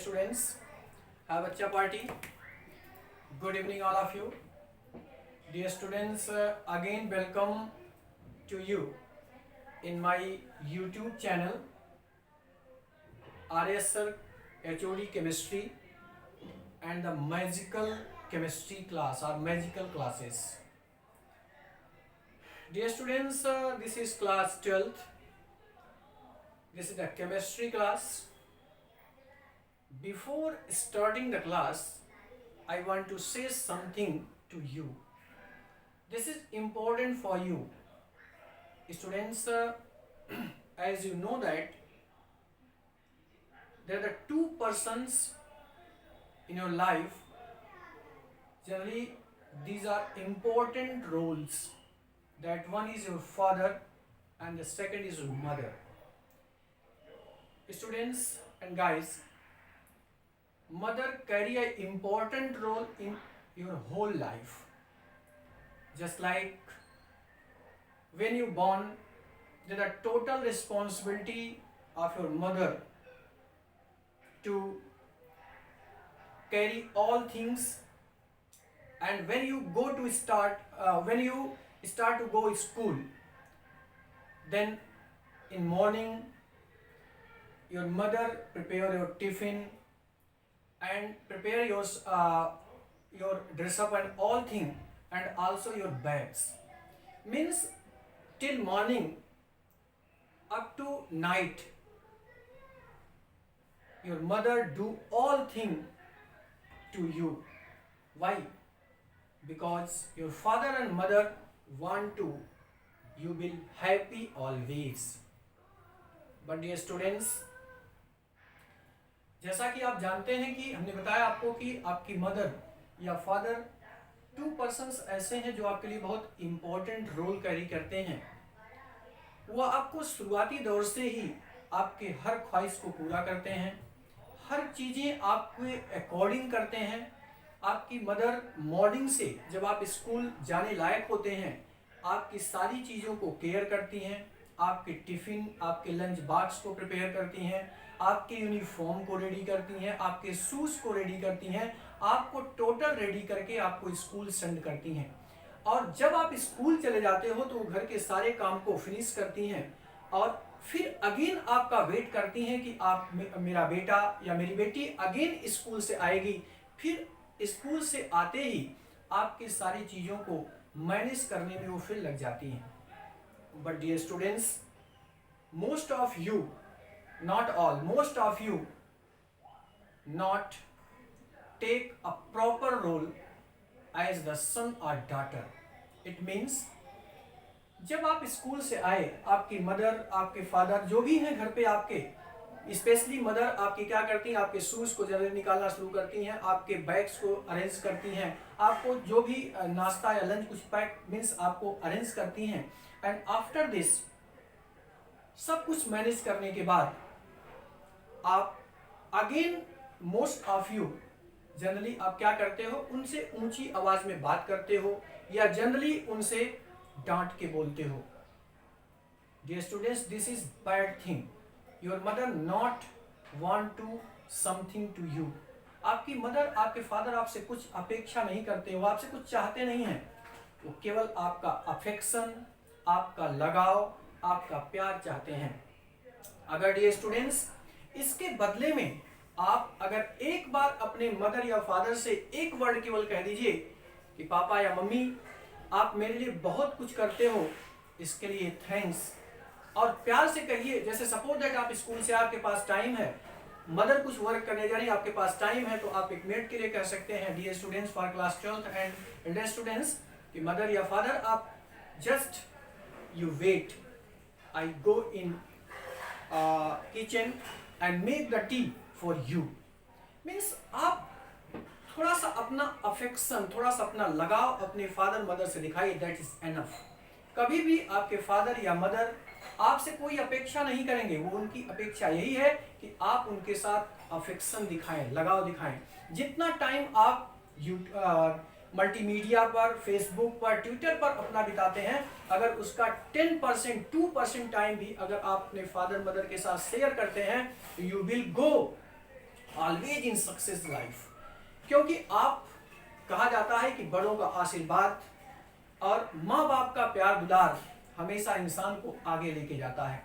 students, have a chapati. Good evening, all of you. Dear students, again welcome to you in my YouTube channel, RS Sir HOD Chemistry and the magical chemistry class or magical classes. Dear students, this is class 12th. This is the chemistry class. Before starting the class, I want to say something to you. This is important for you. Students, as you know that there are the two persons in your life. Generally, these are important roles. That one is your father and the second is your mother. Students and guys, mother carry an important role in your whole life. Just like when you born, there is total responsibility of your mother to carry all things. And when you start to go to school, then in morning your mother prepare your tiffin and prepare your dress up and all thing, and also your bags. Means till morning up to night your mother do all thing to you. Why? Because your father and mother want to you will happy always. But dear students, जैसा कि आप जानते हैं कि हमने बताया आपको कि आपकी मदर या फादर टू पर्सन्स ऐसे हैं जो आपके लिए बहुत इम्पोर्टेंट रोल कैरी करते हैं. वह आपको शुरुआती दौर से ही आपके हर ख्वाहिश को पूरा करते हैं, हर चीज़ें आपके अकॉर्डिंग करते हैं. आपकी मदर मॉर्निंग से जब आप स्कूल जाने लायक होते हैं, आपकी सारी चीज़ों को केयर करती हैं. आपके टिफ़िन, आपके लंच बॉक्स को प्रिपेयर करती हैं, आपके यूनिफॉर्म को रेडी करती हैं, आपके शूज़ को रेडी करती हैं, आपको टोटल रेडी करके आपको स्कूल सेंड करती हैं. और जब आप स्कूल चले जाते हो तो घर के सारे काम को फिनिश करती हैं और फिर अगेन आपका वेट करती हैं कि आप मेरा बेटा या मेरी बेटी अगेन स्कूल से आएगी. फिर स्कूल से आते ही आपकी सारी चीज़ों को मैनेज करने में वो फिर लग जाती हैं. But dear students, most of you, not all, most of you not take a proper role as the son or daughter. It means जब आप स्कूल से आए, आपकी मदर, आपके फादर जो भी हैं घर पे आपके, स्पेशली मदर आपकी क्या करती हैं, आपके शूज़ को जल्दी निकालना शुरू करती हैं, आपके बैग्स को अरेंज करती हैं, आपको जो भी नाश्ता या लंच कुछ पैक मीन्स आपको अरेंज करती हैं. एंड आफ्टर दिस सब कुछ मैनेज करने के बाद आप again most of you generally आप क्या करते हो, उनसे ऊंची आवाज में बात करते हो या जनरली उनसे डांट के बोलते हो. Dear students, this is bad thing. Your mother not want to something to you. आपकी मदर, आपके फादर आपसे कुछ अपेक्षा नहीं करते हो, आपसे कुछ चाहते नहीं हैं. वो केवल आपका अफेक्शन, आपका लगाव, आपका प्यार चाहते हैं. अगर डियर स्टूडेंट्स इसके बदले में आप अगर एक बार अपने मदर या फादर से एक वर्ड केवल कह दीजिए कि पापा या मम्मी आप मेरे लिए बहुत कुछ करते हो, इसके लिए थैंक्स, और प्यार से कहिए. जैसे सपोज दैट आप स्कूल से आपके पास टाइम है, मदर कुछ वर्क करने जा रही है, आपके पास टाइम है, तो आप एक मिनट के लिए कह सकते हैं dear students for class 12th and inter students कि मदर या फादर आप just you wait, I go in kitchen and make the tea for you. Means आप थोड़ा सा अपना अफेक्शन, थोड़ा सा अपना लगाव अपने फादर मदर से दिखाइए. That is enough. कभी भी आपके फादर या मदर आपसे कोई अपेक्षा नहीं करेंगे. वो उनकी अपेक्षा यही है कि आप उनके साथ अफेक्शन दिखाएं, लगाव दिखाएं. जितना टाइम आप मल्टीमीडिया पर, फेसबुक पर, ट्विटर पर अपना बिताते हैं, अगर उसका 10%, 2% टाइम भी अगर आप अपने फादर मदर के साथ शेयर करते हैं, you will go always in success life, क्योंकि आप कहा जाता है कि बड़ों का आशीर्वाद और माँ बाप का प्यार दुलार हमेशा इंसान को आगे लेके जाता है।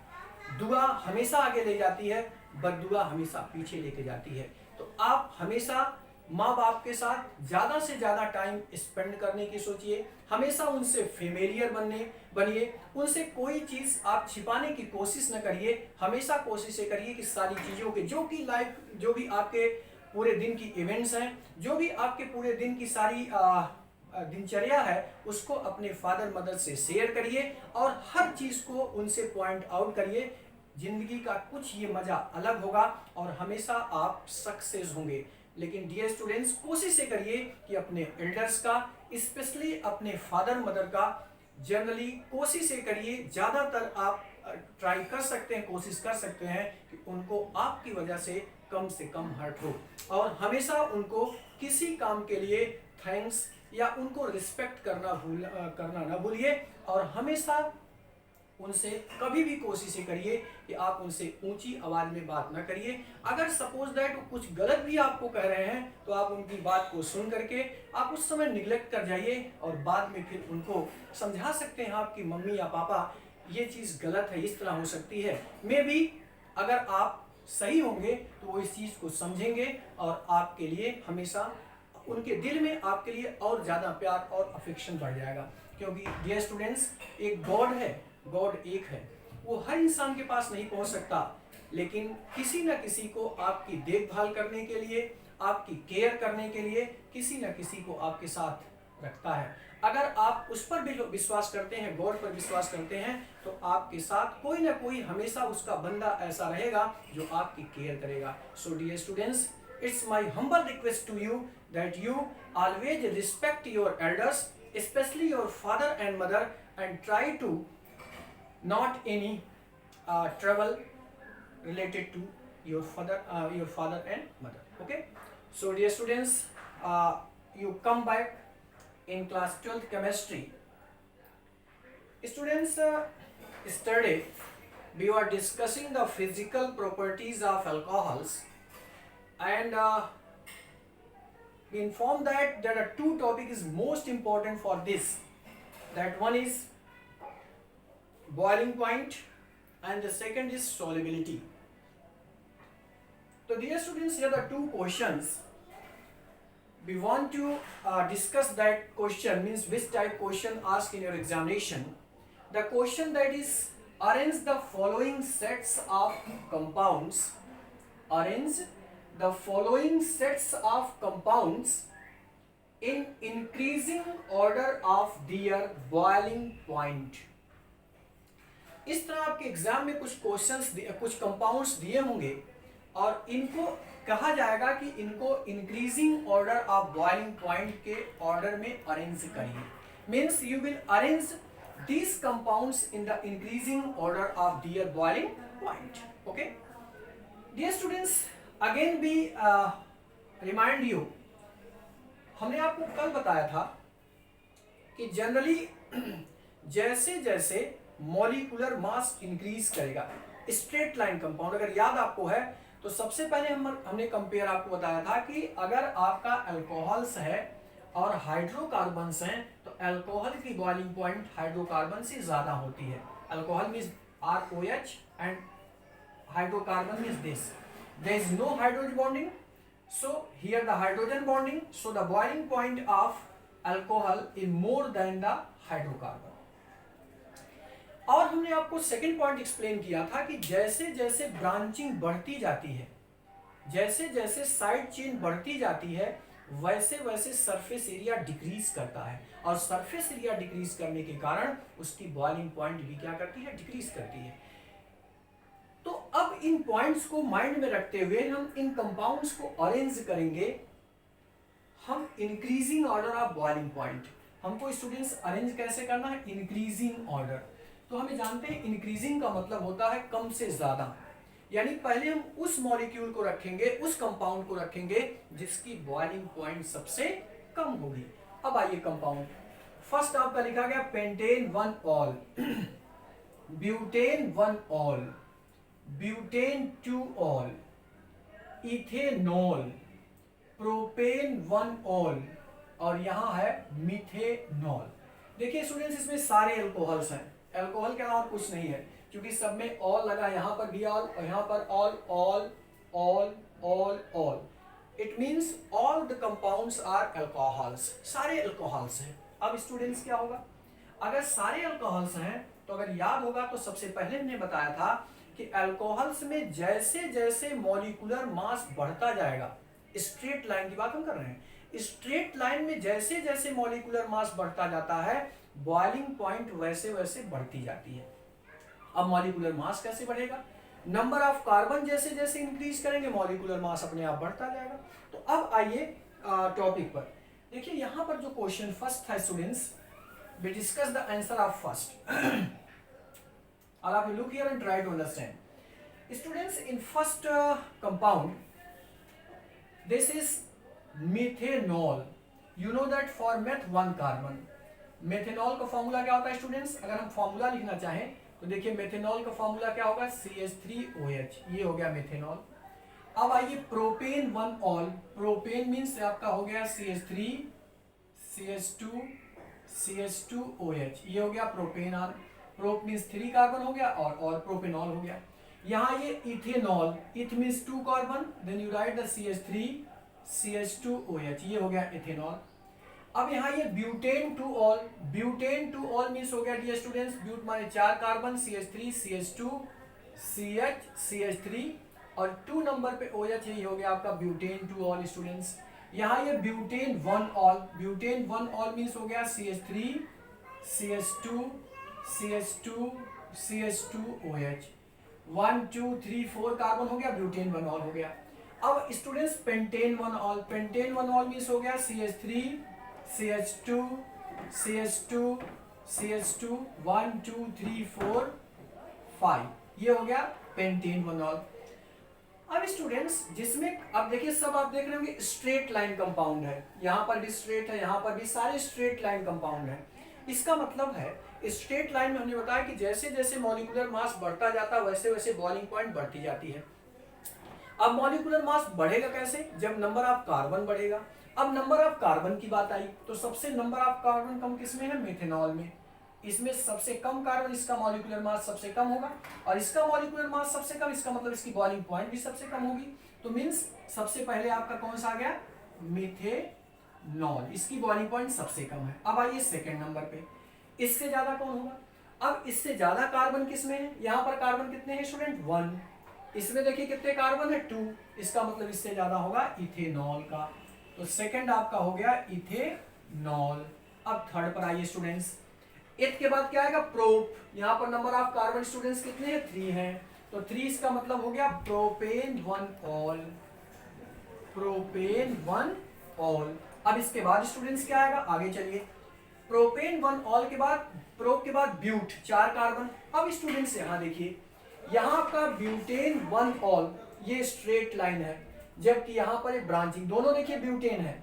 दुआ हमेशा आगे ले जाती है, बद्दुआ हमेशा पीछे लेके जाती है। तो आप हमेशा माँ बाप के साथ ज़्यादा से ज़्यादा टाइम स्पेंड करने की सोचिए, हमेशा उनसे फेमिलियर बनिए, उनसे कोई चीज़ आप छिपाने की कोशिश न करिए। हमेशा कोशिश ये करिए कि सारी चीज़ों के जो भी आपके पूरे दिन की इवेंट्स हैं, जो भी आपके पूरे दिन की सारी दिनचर्या है, उसको अपने फादर मदर से शेयर करिए और हर चीज़ को उनसे पॉइंट आउट करिए। जिंदगी का कुछ ये मज़ा अलग होगा और हमेशा आप सक्सेस होंगे। लेकिन डियर स्टूडेंट्स, कोशिश ये करिए कि अपने एल्डर्स का, स्पेशली अपने फादर मदर का, जनरली कोशिश ये करिए, ज़्यादातर आप ट्राई कर सकते हैं, कोशिश कर सकते हैं कि उनको आपकी वजह से कम हर्ट हो, और हमेशा उनको किसी काम के लिए थैंक्स या उनको रिस्पेक्ट करना ना भूलिए। और हमेशा उनसे कभी भी कोशिश करिए कि आप उनसे ऊंची आवाज में बात ना करिए। अगर सपोज दैट कुछ गलत भी आपको कह रहे हैं तो आप उनकी बात को सुन करके आप उस समय निग्लेक्ट कर जाइए और बाद में फिर उनको समझा सकते हैं आपकी मम्मी या पापा ये चीज़ गलत है, इस तरह हो सकती है। मे बी अगर आप सही होंगे तो वो इस चीज़ को समझेंगे और आपके लिए हमेशा उनके दिल में आपके लिए और ज़्यादा प्यार और अफेक्शन बढ़ जाएगा। क्योंकि डियर स्टूडेंट्स, एक गॉड है, गॉड एक है, वो हर इंसान के पास नहीं पहुंच सकता, लेकिन किसी न किसी को आपकी देखभाल करने के लिए, आपकी केयर करने के लिए किसी न किसी को आपके साथ रखता है। अगर आप उस पर भी विश्वास करते हैं, गॉड पर विश्वास करते हैं, तो आपके साथ कोई ना कोई हमेशा उसका बंदा ऐसा रहेगा जो आपकी केयर करेगा। So dear students, it's my humble request to you that you always respect your elders, especially your father and mother, and try to not any trouble related to your father and mother. Okay, so dear students, you come back in class 12th chemistry. Students, yesterday we were discussing the physical properties of alcohols, and we informed that there are two topics is most important for this. That one is boiling point and the second is solubility. So dear students, here are the two questions. We want to discuss that question, means which type question asked in your examination. The question that is, arrange the following sets of compounds. Arrange the following sets of compounds in increasing order of their boiling point. इस तरह आपके exam में कुछ questions, कुछ compounds दिए होंगे और इनको कहा जाएगा कि इनको increasing order of boiling point के ऑर्डर में अरेंज करिए। Means you will arrange these compounds in the increasing order of their boiling point. Okay, dear students, again we remind you, हमने आपको कल बताया था कि जनरली जैसे जैसे मॉलिक्यूलर मास इंक्रीज करेगा, स्ट्रेट लाइन कंपाउंड अगर याद आपको है तो सबसे पहले हमने कंपेयर आपको बताया था कि अगर आपका अल्कोहल्स है और हाइड्रोकार्बन्स हैं तो अल्कोहल की बॉइलिंग पॉइंट हाइड्रोकार्बन से ज्यादा होती है। Alcohol means ROH and hydrocarbon means this, there is no hydrogen bonding, so here the hydrogen bonding, so the boiling point of alcohol is more than the hydrocarbon. और हमने आपको second point explain किया था कि जैसे जैसे branching बढ़ती जाती है, जैसे जैसे साइड चेन बढ़ती जाती है, वैसे वैसे सरफेस एरिया डिक्रीज करता है और सरफेस एरिया डिक्रीज करने के कारण उसकी बॉइलिंग पॉइंट भी क्या करती है, डिक्रीज करती है। तो अब इन पॉइंट्स को माइंड में रखते हुए हम इन कंपाउंड्स को अरेंज करेंगे। हम increasing order of boiling point, हमको स्टूडेंट्स अरेंज कैसे करना है, इंक्रीजिंग ऑर्डर। तो हमें जानते हैं इंक्रीजिंग का मतलब होता है कम से ज्यादा, यानी पहले हम उस मॉलिक्यूल को रखेंगे, उस कंपाउंड को रखेंगे जिसकी बॉइलिंग पॉइंट सबसे कम होगी। अब आइए कंपाउंड, फर्स्ट आपका लिखा गया pentane 1 all, butane 1 all, butane 2 all, ethanol, propane 1 all, और यहाँ है मिथेनॉल। देखिए स्टूडेंट्स, इसमें सारे अल्कोहल्स हैं, अल्कोहल के अलावा कुछ नहीं है, क्योंकि सब में ऑल लगा, यहाँ पर भी ऑल और यहाँ पर ol, ol ol ol ol, it means all the compounds are alcohols, सारे अल्कोहल्स हैं। अब स्टूडेंट्स क्या होगा, अगर सारे अल्कोहल्स हैं तो अगर याद होगा तो सबसे पहले हमने बताया था कि अल्कोहल्स में जैसे जैसे मॉलिक्यूलर मास बढ़ता जाएगा, स्ट्रेट लाइन की बात हम कर रहे हैं, स्ट्रेट लाइन में जैसे जैसे मॉलिक्यूलर मास बढ़ता जाता है, बॉइलिंग पॉइंट वैसे वैसे बढ़ती जाती है। अब मॉलिक्यूलर मास कैसे बढ़ेगा, नंबर ऑफ कार्बन जैसे जैसे इंक्रीज करेंगे, मॉलिक्यूलर मास अपने आप बढ़ता जाएगा। तो अब आइए टॉपिक पर। देखिए यहाँ पर जो क्वेश्चन फर्स्ट था students, we discuss the answer of first. All of you look here and try to understand. Students, in first compound, this is methanol. You know that for meth 1 carbon. Methanol का formula क्या होता है students, अगर हम formula लिखना चाहें तो देखिए मेथेनॉल का फॉर्मूला क्या होगा, CH3OH, ये हो गया मेथेनॉल। अब आइए प्रोपेन 1 ऑल, प्रोपेन मीन्स आपका हो गया CH3 CH2 CH2OH, ये हो गया प्रोपेनॉल, प्रोप मीन्स 3 कार्बन हो गया और प्रोपेनॉल हो गया। यहाँ ये ethanol, eth means 2 carbon, then you write the CH3 CH2OH, ये हो गया इथेनॉल। अब यहाँ ये butane 2 ol, butane 2 ol means हो गया डियर स्टूडेंट्स, ब्यूट माने 4 carbon, CH3 CH2 CH CH3 और 2 नंबर पे OH, यही हो गया आपका ब्यूटेन 2 ऑल स्टूडेंट्स। यहाँ ये butane 1 all, butane 1 all means हो गया CH3 CH2 CH2 CH2OH, 1 2 3 4 carbon हो गया, ब्यूटेन 1 ऑल हो गया। अब students pentane 1 all, pentane 1 all means हो गया CH3 CH2 CH2 CH2, 1 2 3 4 5, ये हो गया पेंटेन 1 ऑल। अब स्टूडेंट्स जिसमें अब देखिए सब आप देख रहे होंगे स्ट्रेट लाइन कंपाउंड है, यहाँ पर भी स्ट्रेट है, यहाँ पर भी सारे स्ट्रेट लाइन कंपाउंड है। इसका मतलब है स्ट्रेट लाइन में हमने बताया कि जैसे जैसे मॉलिक्यूलर मास बढ़ता जाता है वैसे वैसे बॉइलिंग पॉइंट बढ़ती जाती है। अब मॉलिक्यूलर मास बढ़ेगा कैसे, जब नंबर ऑफ कार्बन बढ़ेगा। अब नंबर ऑफ कार्बन की बात आई तो सबसे नंबर ऑफ कार्बन कम किसमें है, मेथेनॉल में। इसमें सबसे कम कार्बन, इसका मॉलिक्यूलर मास सबसे कम होगा और इसका मॉलिक्यूलर मास सबसे कम, इसका मतलब इसकी बॉइलिंग पॉइंट भी सबसे कम होगी। तो मींस सबसे पहले आपका कौन सा आ गया, मेथेनॉल, इसकी बॉइलिंग पॉइंट सबसे कम है। अब आइए सेकंड नंबर पे, इससे ज्यादा कौन होगा। अब इससे ज्यादा कार्बन किसमें है, यहाँ पर कार्बन कितने हैं स्टूडेंट 1, इसमें देखिए कितने कार्बन है 2, इसका मतलब इससे ज्यादा होगा इथेनॉल का। तो सेकंड आपका हो गया इथेनॉल। अब थर्ड पर आइए स्टूडेंट्स, एथ के बाद क्या आएगा प्रोप, यहाँ पर नंबर ऑफ कार्बन स्टूडेंट्स कितने हैं 3 हैं, तो 3 इसका मतलब हो गया प्रोपेन 1 ऑल, प्रोपेन 1 ऑल। अब इसके बाद स्टूडेंट्स क्या आएगा, आगे चलिए, प्रोपेन 1 ऑल के बाद प्रोप के बाद ब्यूट 4 कार्बन। अब स्टूडेंट्स यहाँ देखिए, यहाँ आपका ब्यूटेन 1 ऑल ये स्ट्रेट लाइन है, जबकि यहाँ पर एक ब्रांचिंग, दोनों देखिए ब्यूटेन है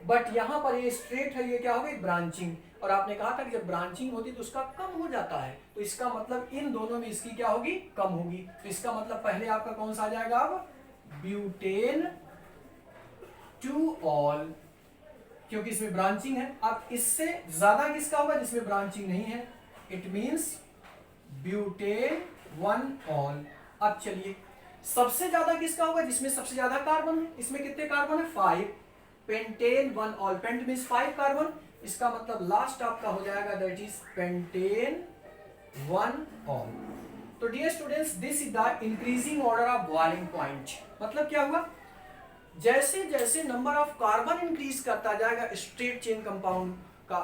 बट यहाँ पर ये स्ट्रेट है, ये क्या हो गई ब्रांचिंग। और आपने कहा था कि जब ब्रांचिंग होती है तो उसका कम हो जाता है, तो इसका मतलब इन दोनों में इसकी क्या होगी, कम होगी। तो इसका मतलब पहले आपका कौन सा आ जाएगा, अब ब्यूटेन 2 ऑल, क्योंकि इसमें ब्रांचिंग है। अब इससे ज्यादा किसका होगा, जिसमें ब्रांचिंग नहीं है, इट मींस ब्यूटेन 1 ऑल। अब चलिए सबसे ज्यादा किसका होगा, जिसमें सबसे ज्यादा कार्बन है, इसमें कितने कार्बन है 5, pentane 1 ol, pent means 5 carbon, इसका मतलब लास्ट आपका हो जाएगा दैट इज पेंटेन 1 ऑल। तो dear students this is the increasing order of boiling point. मतलब क्या हुआ, जैसे जैसे नंबर ऑफ कार्बन इंक्रीज करता जाएगा स्ट्रेट चेन कंपाउंड का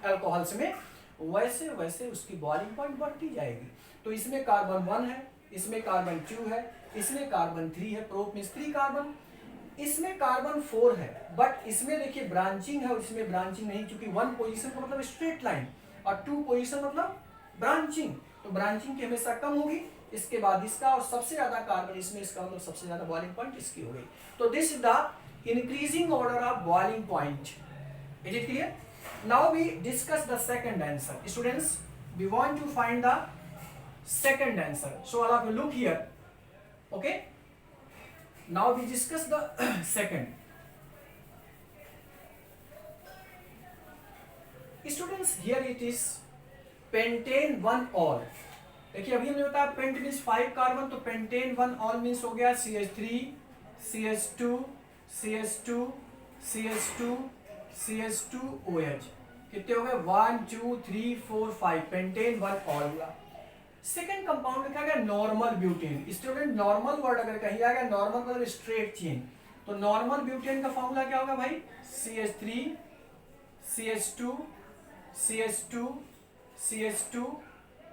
अल्कोहल्स में, वैसे वैसे उसकी बॉइलिंग पॉइंट बढ़ती जाएगी। तो इसमें कार्बन 1 है, इसमें कार्बन 2 है, इसमें कार्बन 3 है, प्रोप मींस 3 कार्बन, इसमें कार्बन 4 है, बट इसमें देखिए ब्रांचिंग है और इसमें ब्रांचिंग नहीं, क्योंकि 1 पोजीशन का मतलब स्ट्रेट लाइन और 2 पोजीशन मतलब ब्रांचिंग, तो ब्रांचिंग की हमेशा कम होगी। इसके बाद इसका और सबसे ज्यादा कार्बन इसमें, इसका मतलब सबसे ज्यादा बॉइलिंग पॉइंट इसकी हो गई। तो this is the increasing order of boiling point. Is it clear? Now we discuss the second answer. Students we want to find the second answer, so all of you look here, okay? Now we discuss the second. Students, here it is pentane 1 all. देखिए अभी हमने बताया paint means 5 carbon, तो pentane 1 all means हो गया CH3 CH2 CH2 CH2 CH2 OH. कितने हो गए 1 2 3 4 5 पेंटेन 1 ऑल हुआ. सेकेंड कंपाउंड लिखा गया normal butane. Student normal word अगर कहीं आ गया, नॉर्मल मतलब स्ट्रेट चेन, तो नॉर्मल ब्यूटेन का फॉर्मूला क्या होगा भाई CH3 CH2 CH2 CH2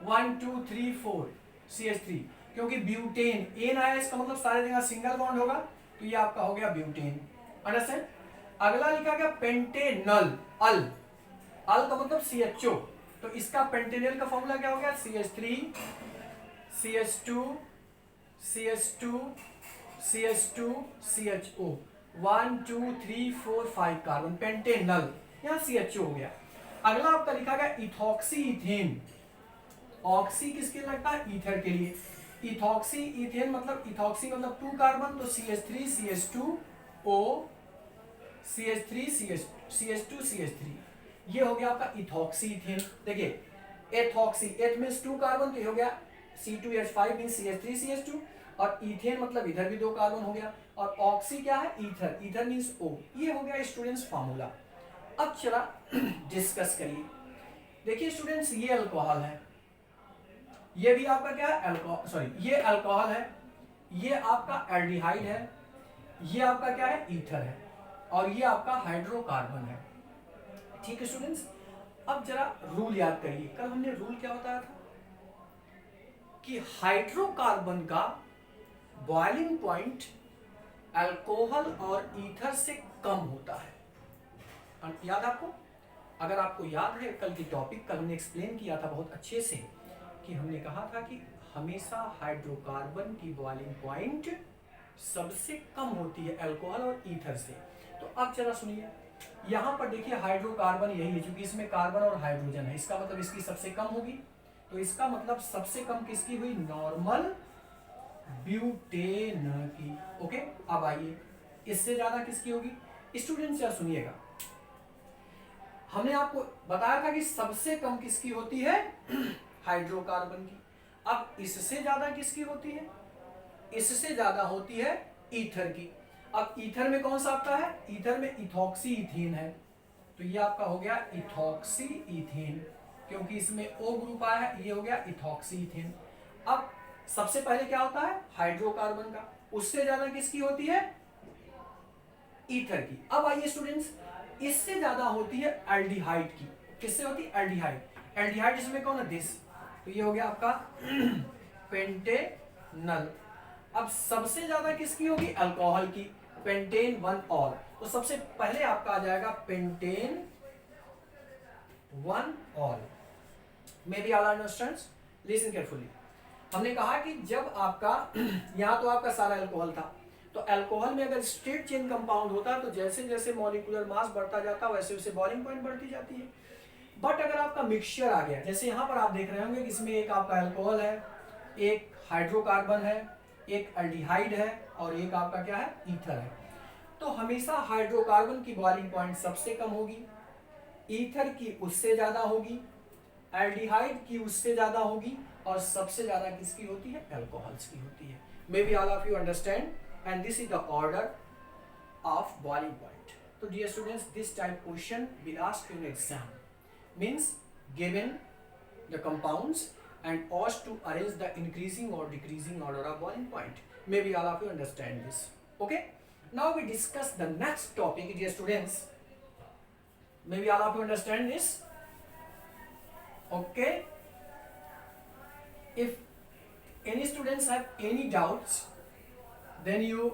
1 2 3 4 CH3. क्योंकि ब्यूटेन एन आया इसका मतलब सारे जगह सिंगल बॉन्ड होगा, तो ये आपका हो गया ब्यूटेन. अंडरस्टैंड. अगला लिखा गया पेंटेनल. अल का मतलब CHO, तो इसका पेंटेनल का फॉर्मूला क्या हो गया CH3 CH2 CH2 CH2 CHO 1 2 3 4 5 carbon Pantanal. यहाँ CHO हो गया. अगला आपका लिखा गया इथॉक्सी इथेन. ऑक्सी किसके लगता है ईथर के लिए. इथॉक्सी इथेन मतलब इथॉक्सी मतलब 2 कार्बन, तो CH3 CH2 O CH3 CH2 CH3. ये हो गया आपका इथॉक्सी इथेन. देखिए एथॉक्सी, एथ मींस 2 कार्बन, तो ये हो गया C2H5 मींस CH3 CH2, और इथेन मतलब इधर भी 2 कार्बन हो गया, और ऑक्सी क्या है ईथर, ईथर मींस O. ये हो गया स्टूडेंट्स फार्मूला. अब चला डिस्कस करिए. देखिए स्टूडेंट्स ये अल्कोहल है, ये भी आपका क्या है अल्कोहल, सॉरी ये अल्कोहल है, ये आपका एल्डिहाइड है, ये आपका क्या है ईथर है, और ये आपका हाइड्रोकार्बन है. ठीक है स्टूडेंट्स. अब जरा रूल याद करिए. कल हमने रूल क्या बताया था कि हाइड्रोकार्बन का बॉइलिंग पॉइंट अल्कोहल और ईथर से कम होता है. याद आपको? अगर आपको याद है कल की टॉपिक कल हमने एक्सप्लेन किया था बहुत अच्छे से, कि हमने कहा था कि हमेशा हाइड्रोकार्बन की बॉइलिंग पॉइंट सबसे कम होती है अल्कोहल और ईथर से. तो अब जरा सुनिए, यहाँ पर देखिए हाइड्रोकार्बन यही है, क्योंकि इसमें कार्बन और हाइड्रोजन है, इसका मतलब इसकी सबसे कम होगी. तो इसका मतलब सबसे कम किसकी हुई नॉर्मल ब्यूटेन की. ओके. अब आइए इससे ज्यादा किसकी होगी. स्टूडेंट्स यार सुनिएगा, हमने आपको बताया था कि सबसे कम किसकी होती है हाइड्रोकार्बन की. अब इससे ज्यादा किसकी होती है, इससे ज्यादा होती है ईथर की. अब ईथर में कौन सा आपका है, ईथर में इथॉक्सी इथेन है, तो ये आपका हो गया इथॉक्सी इथेन, क्योंकि इसमें O ग्रुप आया है, ये हो गया इथॉक्सी इथेन. अब सबसे पहले क्या होता है हाइड्रोकार्बन का, उससे ज्यादा किसकी होती है ईथर की. अब आइए स्टूडेंट्स, इससे ज्यादा होती है एल्डिहाइड की. किससे होती है एल्डिहाइड. एल्डिहाइड इसमें कौन है दिस, तो ये हो गया आपका पेंटेनल. अब सबसे ज्यादा किसकी होगी अल्कोहल की, पेंटेन 1 ऑल. तो सबसे पहले आपका आ जाएगा pentane 1 all. May be all understands. Listen carefully. हमने कहा कि जब आपका यहाँ तो आपका सारा अल्कोहल था, तो अल्कोहल में अगर स्ट्रेट चेन कंपाउंड होता है तो जैसे जैसे मॉलिक्यूलर मास बढ़ता जाता है वैसे वैसे बॉइलिंग पॉइंट बढ़ती जाती है. बट अगर आपका मिक्सचर आ गया, जैसे यहाँ पर आप देख रहे होंगे कि इसमें एक आपका अल्कोहल है, एक हाइड्रोकार्बन है, एक एल्डिहाइड है, और एक आपका क्या है ईथर है, तो हमेशा हाइड्रोकार्बन की बॉइलिंग पॉइंट सबसे कम होगी, ईथर की उससे ज्यादा होगी, एल्डिहाइड की उससे ज्यादा होगी, और सबसे ज्यादा किसकी होती है अल्कोहल्स की होती है. Maybe all of you understand, and this is the order of boiling point. तो dear students, this type question will ask in exam, means given the compounds and asked to arrange the increasing or decreasing order of boiling point. Maybe all of you understand this. Okay. Now we discuss the next topic, dear students. Maybe all of you understand this. Okay. If any students have any doubts, then you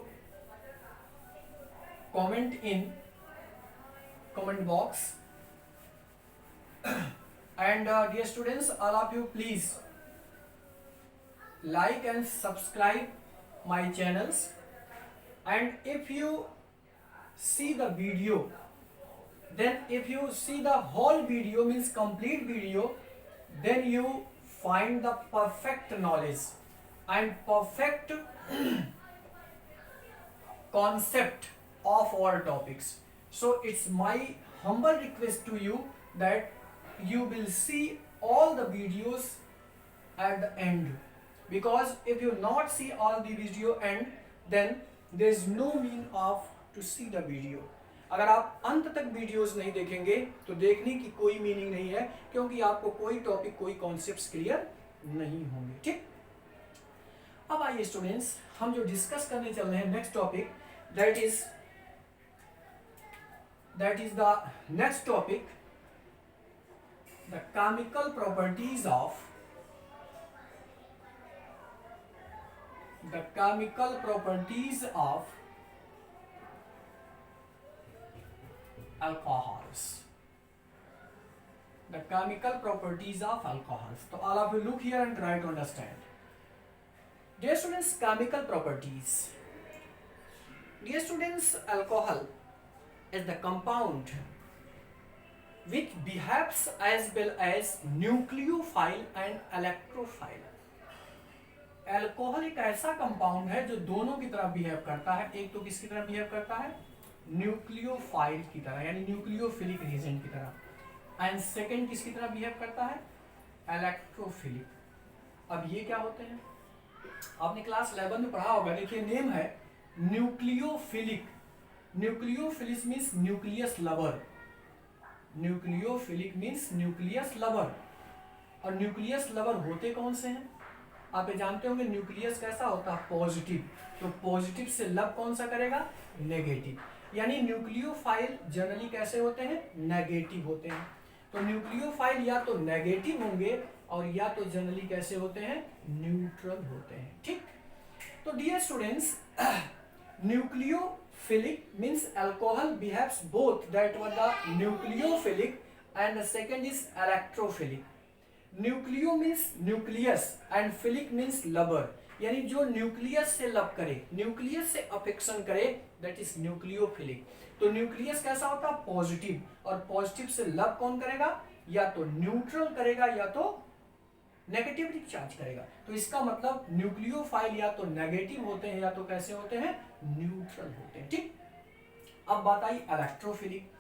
comment in comment box. And dear students, all of you please like and subscribe my channels, and if you see the video, then if you see the whole video means complete video, then you find the perfect knowledge and perfect concept of our topics. So it's my humble request to you that you will see all the videos at the end, because if you not see all the video end, then there is no meaning of to see the video. अगर आप अंत तक videos नहीं देखेंगे तो देखने की कोई मीनिंग नहीं है, क्योंकि आपको कोई टॉपिक कोई कॉन्सेप्ट्स क्लियर नहीं होंगे। ठीक, अब आइए स्टूडेंट्स, हम जो डिस्कस करने चल रहे हैं next topic, that is the next topic, the chemical properties of alcohols. The chemical properties of alcohols. So all of you look here and try to understand. Dear students, chemical properties. Dear students, alcohol is the compound which behaves as well as nucleophile and electrophile. Alcohol एक ऐसा compound है जो दोनों की तरह behave करता है। एक तो किसकी तरह बिहेव करता है? न्यूक्लियोफाइल की तरह, यानी न्यूक्लियोफिलिक रीजन की तरह। एंड सेकेंड किसकी तरह बिहेव करता है? इलेक्ट्रोफिलिक। अब ये क्या होते हैं? आपने क्लास 11 में पढ़ा होगा, देखिए नेम है nucleophilic. Nucleophilic means nucleus lover. Nucleophilic means nucleus lover. और न्यूक्लियस लवर होते कौन से हैं? आप ये जानते होंगे न्यूक्लियस कैसा होता है? पॉजिटिव। तो पॉजिटिव से लव कौन सा करेगा? नेगेटिव। यानी न्यूक्लियोफाइल जनरली कैसे होते हैं? नेगेटिव होते हैं। तो न्यूक्लियोफाइल या तो नेगेटिव होंगे और या तो जनरली कैसे होते हैं? न्यूट्रल होते हैं। ठीक, तो dear students, nucleophilic means alcohol behaves both, that were the nucleophilic and the second is electrophilic. Nucleo means nucleus and philic means lover, यानी जो न्यूक्लियस से लव करे, न्यूक्लियस से अफेक्शन करे, दैट इज न्यूक्लियोफिलिक। तो न्यूक्लियस कैसा होता है? पॉजिटिव। और पॉजिटिव से लव कौन करेगा? या तो न्यूट्रल करेगा या तो नेगेटिवली चार्ज करेगा। तो इसका मतलब न्यूक्लियोफाइल या तो नेगेटिव होते हैं या तो कैसे होते हैं? न्यूट्रल होते हैं। ठीक, अब बात आई electrophilic.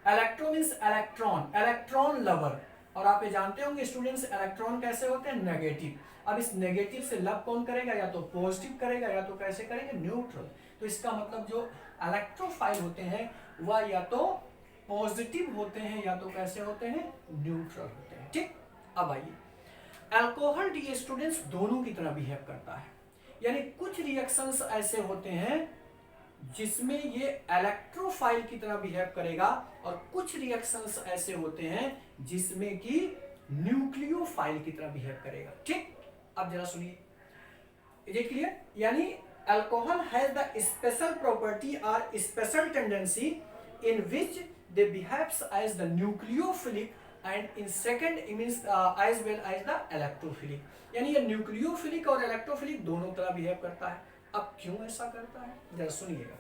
Electro means electron, electron lover. और आप ये जानते होंगे स्टूडेंट्स, इलेक्ट्रॉन कैसे होते हैं? नेगेटिव। अब इस नेगेटिव से लव कौन करेगा? या तो पॉजिटिव करेगा या तो कैसे करेंगे? न्यूट्रल। तो इसका मतलब जो इलेक्ट्रोफाइल होते हैं वह या तो पॉजिटिव होते हैं या तो कैसे होते हैं? न्यूट्रल होते हैं। ठीक, अब आइए, अल्कोहल डियर स्टूडेंट्स दोनों की तरह बिहेव करता है। यानी कुछ रिएक्शंस ऐसे होते हैं जिसमें ये इलेक्ट्रोफाइल की तरह बिहेव करेगा और कुछ रिएक्शंस ऐसे होते हैं जिसमें कि न्यूक्लियोफाइल की तरह बिहेव करेगा। ठीक, अब जरा सुनिए, ये क्लियर? यानी alcohol has the special property और special tendency in which they behaves as the nucleophilic and in second means as well as the electrophilic. यानी ये न्यूक्लियोफिलिक और इलेक्ट्रोफिलिक दोनों तरह बिहेव करता है। अब क्यों ऐसा करता है जरा सुनिएगा।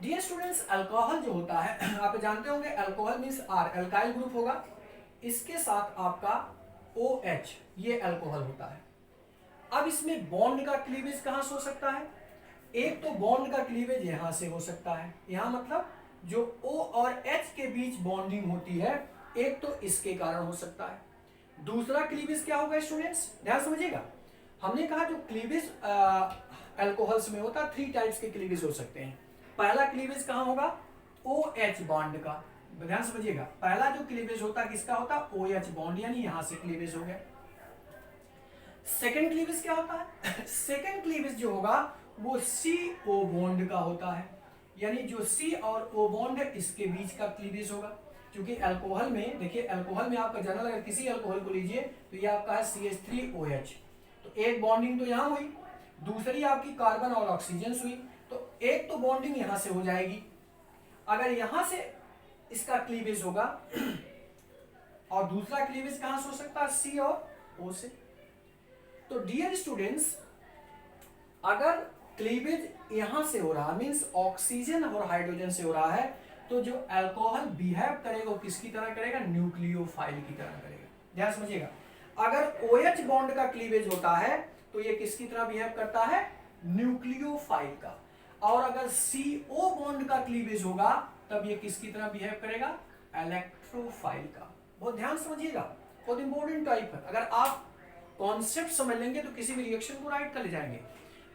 डियर स्टूडेंट्स, अल्कोहल जो होता है आप जानते होंगे, alcohol means R, alkyl group होगा, इसके साथ आपका OH, ये अल्कोहल होता है। अब इसमें बॉन्ड का क्लीवेज कहां से हो सकता है? एक तो बॉन्ड का क्लीवेज यहां से हो सकता है, यहां मतलब जो O और H के बीच बॉन्डिंग होती है, एक तो इसके कारण हो सकता है। दूसरा क्लीवेज क्या होगा स्टूडेंट्स? ध्यान समझिएगा, हमने कहा जो क्लीवेज अल्कोहल्स में होता है, 3 टाइप्स के क्लीवेज हो सकते हैं। पहला क्लीवेज कहां होगा? OH बॉन्ड का। ध्यान समझिएगा, पहला जो क्लीवेज होता है किसका होता है? OH बॉन्ड, यानी यहां से क्लीवेज हो गया। सेकंड क्लीवेज क्या होता है? सेकंड क्लीवेज जो होगा वो CO बॉन्ड का होता है, यानी जो C और O बॉन्ड है इसके बीच का क्लीवेज होगा। क्योंकि अल्कोहल में देखिए, अल्कोहल में आपका जनरल अगर किसी अल्कोहल को लीजिए तो ये आपका है CH3OH, तो एक बॉन्डिंग तो यहां हुई, दूसरी आपकी कार्बन और ऑक्सीजन हुई, तो एक तो बॉन्डिंग यहां से हो जाएगी। अगर यहां से इसका क्लीवेज होगा और दूसरा क्लीवेज कहां से हो सकता है? C और O से। तो डियर स्टूडेंट्स, अगर क्लीवेज यहां से हो रहा मींस ऑक्सीजन और हाइड्रोजन से हो रहा है, तो जो अल्कोहल बिहेव करेगा वो किसकी तरह करेगा? न्यूक्लियोफाइल की तरह करेगा। ध्यान समझिएगा, अगर OH बॉन्ड का क्लीवेज होता है तो ये किसकी तरह बिहेव करता है? न्यूक्लियोफाइल का। और अगर CO बॉन्ड का क्लीवेज होगा तब ये किसकी तरह बिहेव करेगा, इलेक्ट्रोफाइल का। बहुत ध्यान समझिएगा, बहुत इंपॉर्टेंट टाइप है। अगर आप कॉन्सेप्ट समझ लेंगे तो किसी भी रिएक्शन को राइट कर ले जाएंगे।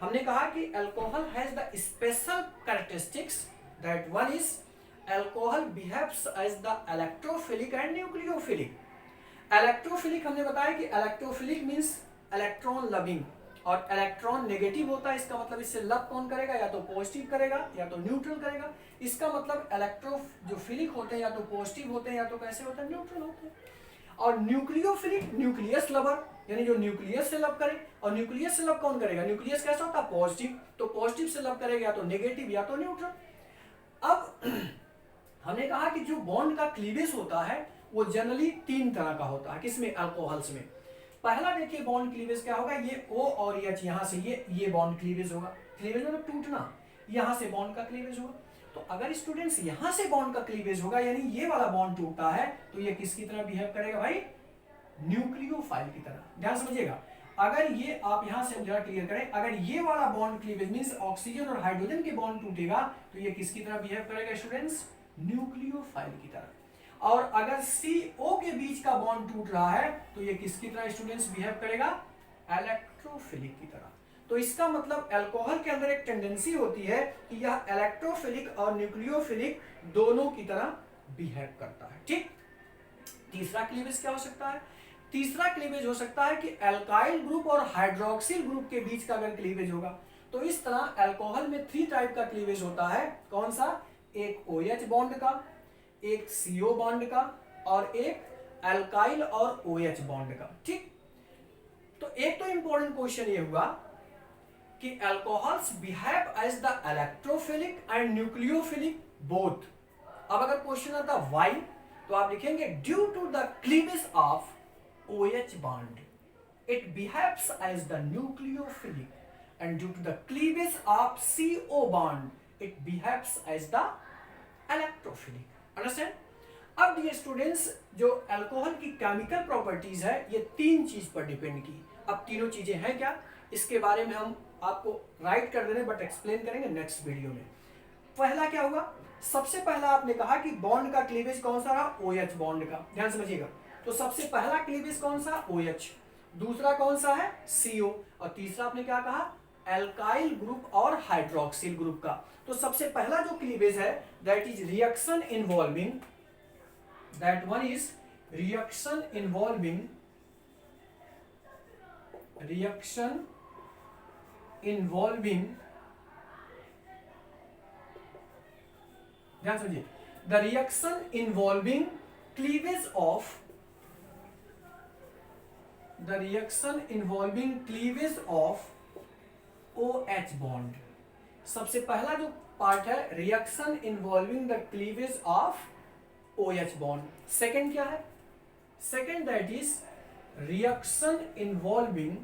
हमने कहा कि alcohol has the special characteristics that one is alcohol behaves as the electrophilic and nucleophilic. Electrophilic हमने बताया कि इलेक्ट्रोफिलिक मींस इलेक्ट्रॉन लविंग, और इलेक्ट्रॉन नेगेटिव होता है, इसका मतलब इससे लव कौन करेगा, या तो पॉजिटिव करेगा या तो न्यूट्रल करेगा। इसका मतलब इलेक्ट्रो जो फिलिक होते हैं या तो पॉजिटिव होते हैं या तो कैसे होते हैं, न्यूट्रल होते हैं। और न्यूक्लियोफिलिक न्यूक्लियस लवर, यानी जो न्यूक्लियस से लव करे। और न्यूक्लियस से लव कौन करेगा, न्यूक्लियस कैसा होता है, पॉजिटिव, तो पॉजिटिव से लव करेगा या तो नेगेटिव या तो न्यूट्रल। अब हमने कहा कि जो बॉन्ड का क्लीवेज होता है वो जनरली 3 तरह का होता है। किसमें, अल्कोहल्स में। पहला देखिए बॉन्ड क्लीवेज क्या होगा, ये O और H यहाँ से ये बॉन्ड क्लीवेज होगा। क्लीवेज मतलब टूटना, यहाँ से बॉन्ड का क्लीवेज होगा। तो अगर स्टूडेंट्स यहाँ से बॉन्ड का क्लीवेज होगा यानी ये वाला बॉन्ड टूटता है तो ये किसकी तरह बिहेव करेगा भाई, न्यूक्लियोफाइल की तरह। ध्यान समझिएगा, अगर ये आप यहाँ से जरा क्लियर करें, अगर ये वाला बॉन्ड क्लीवेज मींस ऑक्सीजन और हाइड्रोजन के बॉन्ड टूटेगा तो ये किसकी तरह बिहेव करेगा स्टूडेंट्स, न्यूक्लियोफाइल की तरह। और अगर CO के बीच का बॉन्ड टूट रहा है तो ये किसकी तरह स्टूडेंट्स बिहेव करेगा, इलेक्ट्रोफिलिक की तरह। तो इसका मतलब अल्कोहल के अंदर एक टेंडेंसी होती है कि यह इलेक्ट्रोफिलिक और न्यूक्लियोफिलिक दोनों की तरह बिहेव करता है। ठीक, तीसरा क्लीवेज क्या हो सकता है, तीसरा क्लीवेज हो सकता है कि अल्काइल ग्रुप और हाइड्रोक्सिल ग्रुप के बीच का अगर क्लीवेज होगा। तो इस तरह अल्कोहल में 3 टाइप का क्लीवेज होता है। कौन सा, एक OH बॉन्ड का, एक CO बॉन्ड का और एक अल्काइल और OH बॉन्ड का। ठीक, तो एक तो इंपॉर्टेंट क्वेश्चन ये हुआ कि alcohols behave as the electrophilic and nucleophilic both. अब अगर क्वेश्चन आता व्हाई, तो आप लिखेंगे due to the cleavage of OH bond it behaves as the nucleophilic and due to the cleavage of CO bond it behaves as the electrophilic. Understand? अब ये students जो alcohol की केमिकल प्रॉपर्टीज है ये 3 चीज पर डिपेंड की। अब तीनों चीजें हैं क्या, इसके बारे में हम आपको राइट कर दे रहे हैं बट एक्सप्लेन करेंगे नेक्स्ट वीडियो में। पहला क्या हुआ, सबसे पहला आपने कहा कि बॉन्ड का क्लीवेज कौन सा रहा, OH बॉन्ड का। ध्यान समझिएगा, तो सबसे पहला क्लीवेज कौन सा, OH, दूसरा कौन सा है, CO, और तीसरा आपने क्या कहा, अल्काइल ग्रुप और हाइड्रोक्सिल ग्रुप का। तो सबसे पहला जो क्लीवेज है that is reaction involving, that one is reaction involving ध्यान समझिए, the reaction involving cleavage of OH bond. सबसे पहला जो पार्ट है reaction involving the cleavage of OH bond. Second क्या है, second that is reaction involving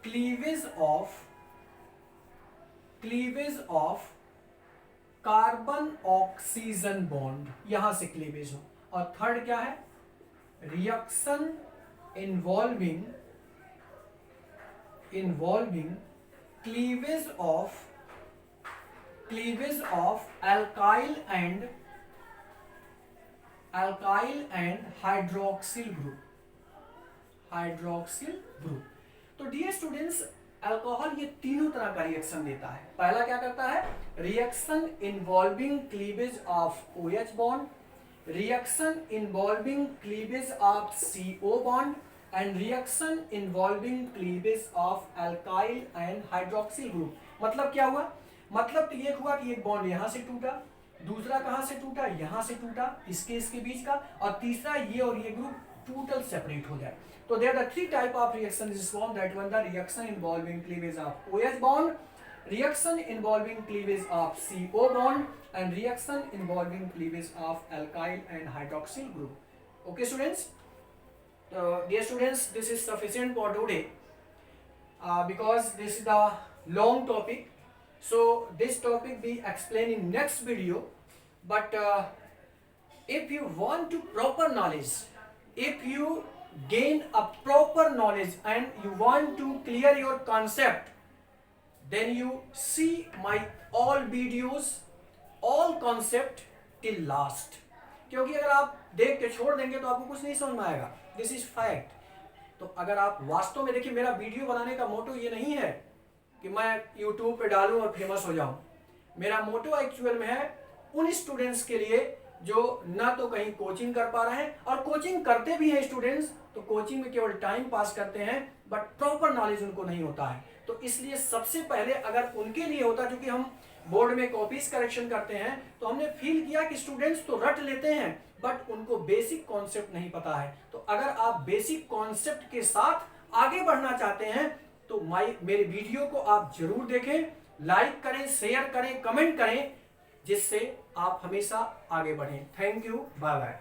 cleavage of carbon oxygen bond, यहां से क्लीवेज हो। और थर्ड क्या है, reaction involving cleavage of alkyl and hydroxyl group. तो डियर स्टूडेंट्स, अल्कोहल ये तीनों तरह का रिएक्शन देता है। पहला क्या करता है, reaction involving cleavage of OH bond, reaction involving cleavage of CO bond and reaction involving cleavage of alkyl and hydroxyl group. मतलब क्या हुआ, मतलब तो ये हुआ कि एक बॉन्ड यहां से टूटा, दूसरा कहां से टूटा, यहां से टूटा, इसके बीच का, और तीसरा ये और ये ग्रुप टोटल सेपरेट हो जाए। तो there are 3 type of reaction is formed, that one the reaction involving cleavage of OH bond, reaction involving cleavage of CO bond, and reaction involving cleavage of alkyl and hydroxyl group. Okay students, dear students, this is sufficient for today because this is the long topic, so this topic be explained in next video. But if you want to proper knowledge, if you gain a proper knowledge and you want to clear your concept, then you see my all videos, all concept till last. क्योंकि अगर आप देख के छोड़ देंगे तो आपको कुछ नहीं समझ में आएगा. This is fact. तो अगर आप वास्तव में देखिए, मेरा वीडियो बनाने का मोटो ये नहीं है कि मैं यूट्यूब पे डालूं और फेमस हो जाऊं. मेरा मोटो एक्चुअल में है उन स्टूडेंट्स के लिए जो ना तो कहीं कोचिंग कर पा रहे हैं, और कोचिंग करते भी हैं स्टूडेंट्स तो कोचिंग में केवल टाइम पास करते हैं, बट प्रॉपर नॉलेज उनको नहीं होता है. तो इसलिए सबसे पहले अगर उनके लिए होता, क्योंकि हम बोर्ड में कॉपीज करेक्शन करते हैं, तो हमने फील किया कि स्टूडेंट्स तो रट लेते हैं बट उनको बेसिक कॉन्सेप्ट नहीं पता है. तो अगर आप बेसिक कॉन्सेप्ट के साथ आगे बढ़ना चाहते हैं तो मेरे वीडियो को आप जरूर देखें, लाइक करें, शेयर करें, कमेंट करें, जिससे आप हमेशा आगे बढ़ें. Thank you, bye bye.